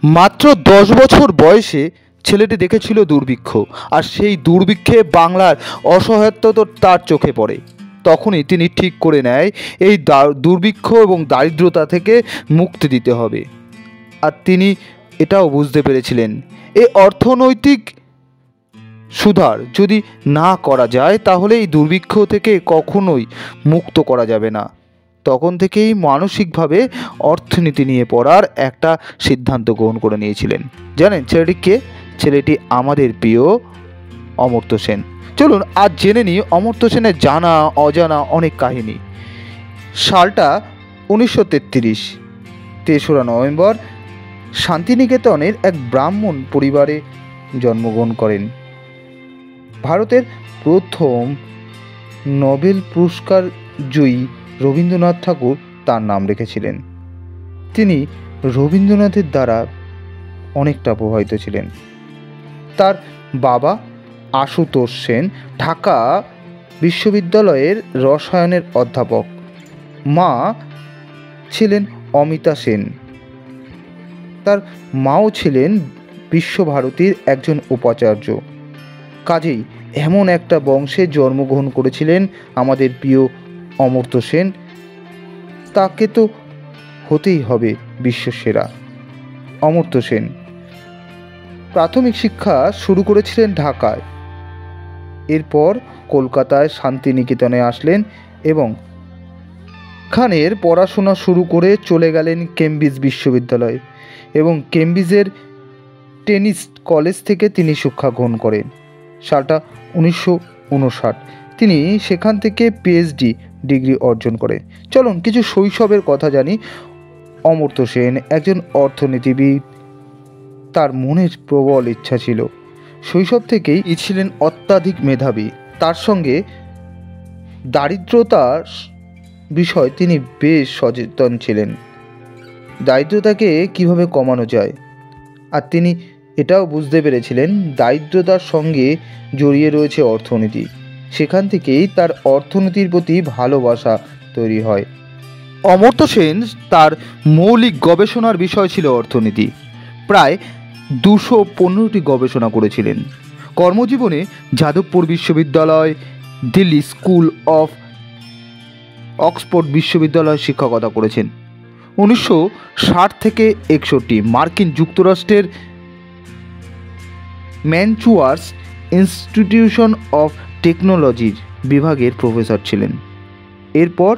মাত্র 10 বছর বয়সে ছেলেটি দেখেছিল দুর্ভিক্ষ, আর সেই দুর্ভিক্ষে বাংলার অসহায়ত্ব তার চোখে পড়ে। তখনই তিনি ঠিক করে নেয় এই দুর্ভিক্ষ এবং দারিদ্রতা থেকে মুক্তি দিতে হবে। আর তিনি এটাও বুঝতে পেরেছিলেন, এই অর্থনৈতিক সুধার যদি না করা যায় তাহলে এই দুর্ভিক্ষ থেকে কখনোই মুক্ত করা যাবে না। তখন থেকেই মানসিকভাবে অর্থনীতি নিয়ে পড়ার একটা সিদ্ধান্ত গ্রহণ করে নিয়েছিলেন। জানেন ছেলেটি কে? ছেলেটি আমাদের প্রিয় অমর্ত্য সেন। চলুন আজ জেনে নিই অমর্ত্য সেনের জানা অজানা অনেক কাহিনী। সালটা 1933, 3রা নভেম্বর শান্তিনিকেতনের এক ব্রাহ্মণ পরিবারে জন্মগ্রহণ করেন। ভারতের প্রথম নোবেল পুরস্কার জয়ী রবীন্দ্রনাথ ঠাকুর তার নাম রেখেছিলেন। তিনি রবীন্দ্রনাথের দ্বারা অনেকটা প্রভাবিত ছিলেন। তার বাবা আশুতোষ সেন ঢাকা বিশ্ববিদ্যালয়ের রসায়নের অধ্যাপক, মা ছিলেন অমিতা সেন। তার মাও ছিলেন বিশ্বভারতীর একজন উপাচার্য। কাজেই এমন একটা বংশে জন্মগ্রহণ করেছিলেন আমাদের প্রিয় অমর্ত্য সেন। তাকে তো হতেই হবে বিশ্বসেরা। অমর্ত্য সেন প্রাথমিক শিক্ষা শুরু করেছিলেন ঢাকায়, এরপর কলকাতায় শান্তিনিকেতনে আসলেন এবং খানের পড়াশোনা শুরু করে চলে গেলেন কেমব্রিজ বিশ্ববিদ্যালয়ে এবং কেমব্রিজের টেনিস কলেজ থেকে তিনি শিক্ষা গ্রহণ করেন। সালটা 1959, তিনি সেখান থেকে পিএইচডি ডিগ্রি অর্জন করেন। চলুন কিছু শৈশবের কথা জানি। অমর্ত্য সেন একজন অর্থনীতিবিদ। তার মনের প্রবল ইচ্ছা ছিল। শৈশব থেকেই ছিলেন অত্যাধিক মেধাবী। তার সঙ্গে দারিদ্রতার বিষয় তিনি বেশ সচেতন ছিলেন, দারিদ্রতাকে কিভাবে কমানো যায়। আর তিনি এটাও বুঝতে পেরেছিলেন দারিদ্রতার সঙ্গে জড়িয়ে রয়েছে অর্থনীতি। সেখান থেকেই তার অর্থনীতির প্রতি ভালোবাসা তৈরি হয়। অমর্ত্য সেন তার মৌলিক গবেষণার বিষয় ছিল অর্থনীতি। প্রায় 215টি গবেষণা করেছিলেন। কর্মজীবনে যাদবপুর বিশ্ববিদ্যালয়, দিল্লি স্কুল অফ অক্সফোর্ড বিশ্ববিদ্যালয়ে শিক্ষকতা করেছেন। 1960 থেকে 61 মার্কিন যুক্তরাষ্ট্রের ম্যানচুয়ার্স ইনস্টিটিউশন অফ টেকনোলজির বিভাগের প্রফেসর ছিলেন। এরপর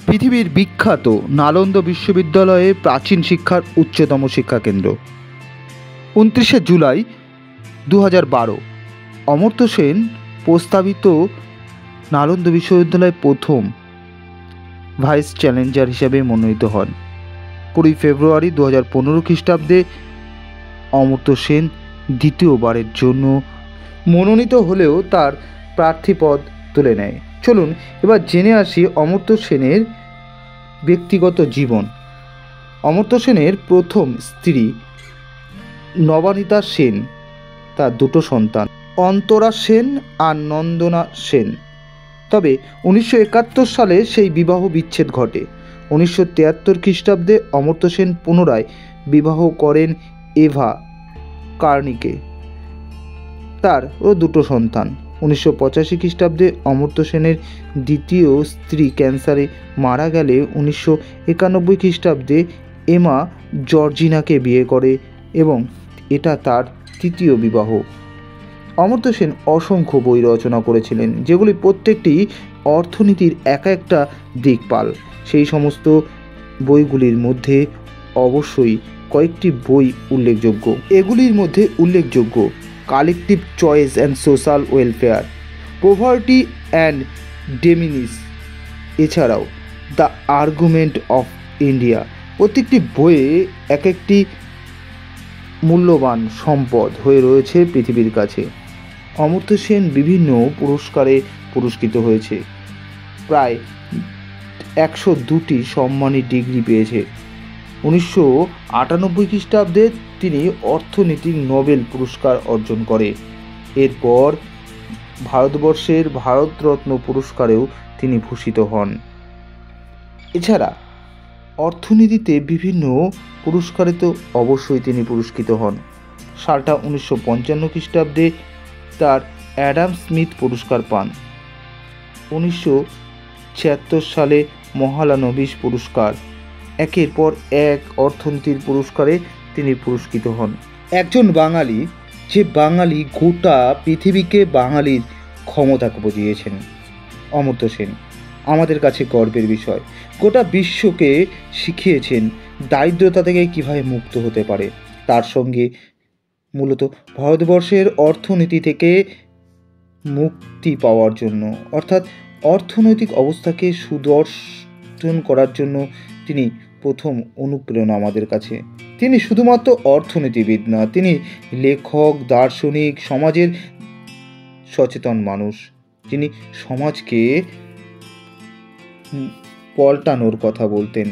পৃথিবীর বিখ্যাত নালন্দা বিশ্ববিদ্যালয়ে প্রাচীন শিক্ষার উচ্চতম শিক্ষা কেন্দ্র। 29শে জুলাই 2012 অমর্ত্য সেন প্রস্তাবিত নালন্দা বিশ্ববিদ্যালয়ের প্রথম ভাইস চ্যান্সেলর হিসেবে মনোনীত হন। 20 ফেব্রুয়ারি 2015 খ্রিস্টাব্দে অমর্ত্য সেন দ্বিতীয়বারের জন্য মনোনীত হলেও তার প্রার্থীপদ তুলে নেয়। চলুন এবার জেনে আসি অমর্ত্য সেনের ব্যক্তিগত জীবন। অমর্ত্য সেনের প্রথম স্ত্রী নবানিতা সেন, তার দুটো সন্তান অন্তরা সেন আর নন্দনা সেন। তবে 1971 সালে সেই বিবাহ বিচ্ছেদ ঘটে। 1973 খ্রিস্টাব্দে অমর্ত্য সেন পুনরায় বিবাহ করেন এভা কার্নিকে। তারও দুটো সন্তান। 1985 খ্রিস্টাব্দে অমর্ত্য সেনের দ্বিতীয় স্ত্রী ক্যান্সারে মারা গেলে 1991 খ্রিস্টাব্দে এমা জর্জিনাকে বিয়ে করে এবং এটা তার তৃতীয় বিবাহ। অমর্ত্য সেন অসংখ্য বই রচনা করেছিলেন, যেগুলি প্রত্যেকটি অর্থনীতির একটা দিকপাল। সেই সমস্ত বইগুলির মধ্যে অবশ্যই কয়েকটি বই উল্লেখযোগ্য। এগুলির মধ্যে উল্লেখযোগ্য collective choice and social welfare, poverty and famines, এছাড়াও দ্য আর্গুমেন্ট অফ ইন্ডিয়া। প্রত্যেকটি বইয়ে এক একটি মূল্যবান সম্পদ হয়ে রয়েছে পৃথিবীর কাছে। অমর্ত্য সেন বিভিন্ন পুরস্কারে পুরস্কৃত হয়েছে, প্রায় 102টি সম্মানী ডিগ্রি পেয়েছে। 1998 খ্রিস্টাব্দে তিনি অর্থনীতিক নোবেল পুরস্কার অর্জন করে। এরপর ভারতবর্ষের ভারতরত্ন পুরস্কারেও তিনি ভূষিত হন। এছাড়া অর্থনীতিতে বিভিন্ন পুরস্কারে তো অবশ্যই তিনি পুরস্কৃত হন। সালটা 1955 খ্রিস্টাব্দে তার অ্যাডাম স্মিথ পুরস্কার পান। 1976 সালে মহালানবিশ পুরস্কার, একের পর এক অর্থনীতির পুরস্কারে তিনি পুরস্কৃত হন। একজন বাঙালি, যে বাঙালি গোটা পৃথিবীকে বাঙালির ক্ষমতাকে বুঝিয়েছেন, অমর্ত্য সেন আমাদের কাছে গর্বের বিষয়। গোটা বিশ্বকে শিখিয়েছেন দারিদ্রতা থেকে কীভাবে মুক্ত হতে পারে। তার সঙ্গে মূলত ভারতবর্ষের অর্থনীতি থেকে মুক্তি পাওয়ার জন্য, অর্থাৎ অর্থনৈতিক অবস্থাকে সুদর্শন করার জন্য তিনি প্রথম অনুপ্রেরণা আমাদের কাছে। তিনি শুধুমাত্র অর্থনীতিবিদ না, তিনি লেখক, দার্শনিক, সমাজের সচেতন মানুষ, যিনি সমাজকে পাল্টানোর কথা বলতেন।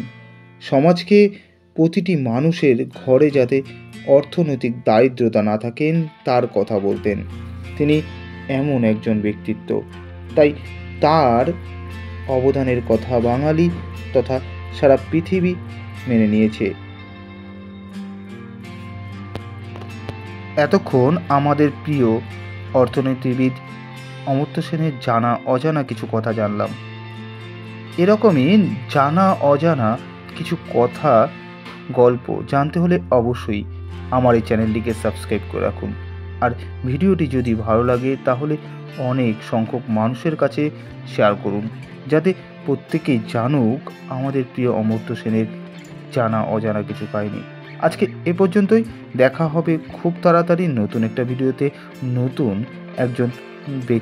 সমাজকে প্রতিটি মানুষের ঘরে যাতে অর্থনৈতিক দারিদ্রতা না থাকেন তার কথা বলতেন। তিনি এমন একজন ব্যক্তিত্ব, তাই তার অবদানের কথা বাঙালি তথা সারা পৃথিবী মেনে নিয়েছে। এতক্ষণ আমাদের প্রিয় অর্থনীতিবিদ অমর্ত্য সেনের জানা অজানা কিছু কথা জানলাম। এরকমই জানা অজানা কিছু কথা, গল্প জানতে হলে অবশ্যই আমার এই চ্যানেলটিকে সাবস্ক্রাইব করে রাখুন। আর ভিডিওটি যদি ভালো লাগে তাহলে অনেক সংখ্যক মানুষের কাছে শেয়ার করুন, যাতে প্রত্যেকেই জানুক আমাদের প্রিয় অমর্ত্য সেনের জানা অজানা কিছু কাহিনী। আজকে এ পর্যন্তই। দেখা হবে খুব তাড়াতাড়ি নতুন একটা ভিডিওতে, নতুন একজন ব্যক্তি।